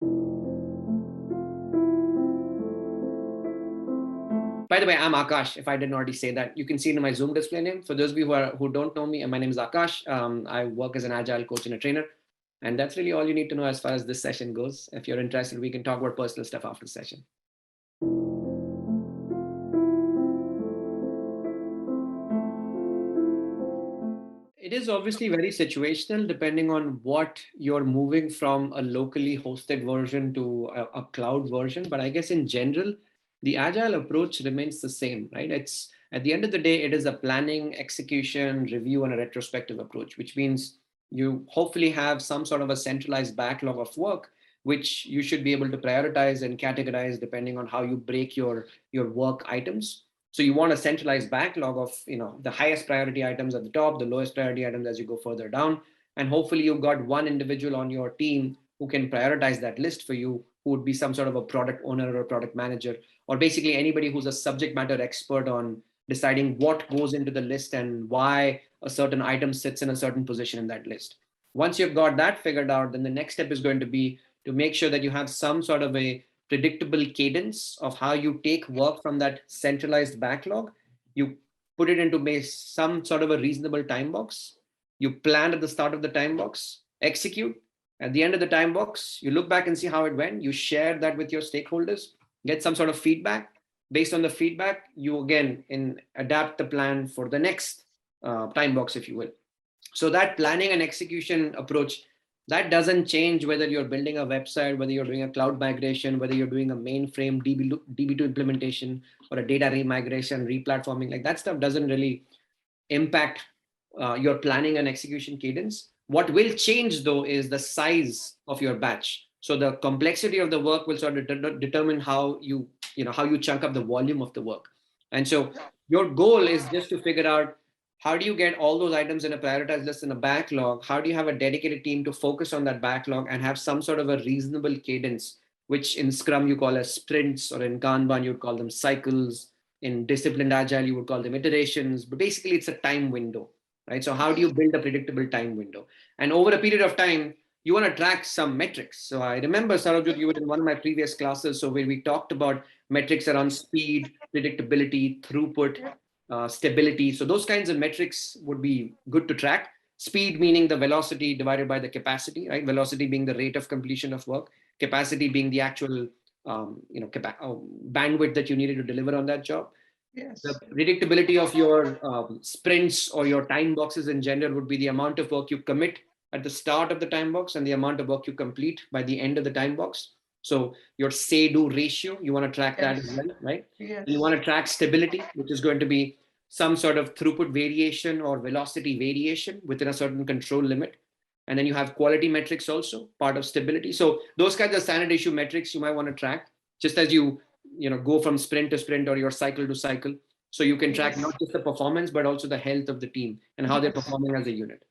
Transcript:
By the way, I'm Akash. If I didn't already say that, you can see it in my Zoom display name. For those of you who don't know me, my name is Akash. I work as an Agile coach and a trainer. And that's really all you need to know as far as this session goes. If you're interested, we can talk about personal stuff after the session. It is obviously very situational depending on what you're moving from a locally hosted version to a cloud version. But I guess in general, the agile approach remains the same, right? It's at the end of the day, it is a planning, execution, review, and a retrospective approach, which means you hopefully have some sort of a centralized backlog of work, which you should be able to prioritize and categorize depending on how you break your work items. So you want a centralized backlog of the highest priority items at the top, the lowest priority items as you go further down, and hopefully you've got one individual on your team who can prioritize that list for you, who would be some sort of a product owner or a product manager, or basically anybody who's a subject matter expert on deciding what goes into the list and why a certain item sits in a certain position in that list. Once you've got that figured out, then the next step is going to be to make sure that you have some sort of a predictable cadence of how you take work from that centralized backlog. You put it into some sort of a reasonable time box. You plan at the start of the time box, execute. At the end of the time box, you look back and see how it went. You share that with your stakeholders, get some sort of feedback. Based on the feedback, you again adapt the plan for the next time box, if you will. So that planning and execution approach, that doesn't change whether you're building a website, whether you're doing a cloud migration, whether you're doing a mainframe DB2 implementation or a data remigration, replatforming. Like that stuff doesn't really impact your planning and execution cadence. What will change though is the size of your batch. So the complexity of the work will sort of determine how you chunk up the volume of the work. And so your goal is just to figure out, how do you get all those items in a prioritized list in a backlog? How do you have a dedicated team to focus on that backlog and have some sort of a reasonable cadence, which in Scrum you call as sprints, or in Kanban you would call them cycles. In disciplined agile, you would call them iterations, but basically it's a time window, right? So how do you build a predictable time window? And over a period of time, you want to track some metrics. So I remember, Sarojit, you were in one of my previous classes, so where we talked about metrics around speed, predictability, throughput, stability. So those kinds of metrics would be good to track. Speed meaning the velocity divided by the capacity, right? Velocity being the rate of completion of work, capacity being the actual bandwidth that you needed to deliver on that job. Yes. The predictability of your sprints or your time boxes in general would be the amount of work you commit at the start of the time box and the amount of work you complete by the end of the time box. So your say-do ratio, you want to track that as well, right? Yes. You want to track stability, which is going to be some sort of throughput variation or velocity variation within a certain control limit. And then you have quality metrics also, part of stability. So those kinds of standard issue metrics you might want to track, just as you go from sprint to sprint or your cycle to cycle. So you can track not just the performance, but also the health of the team and how they're performing as a unit.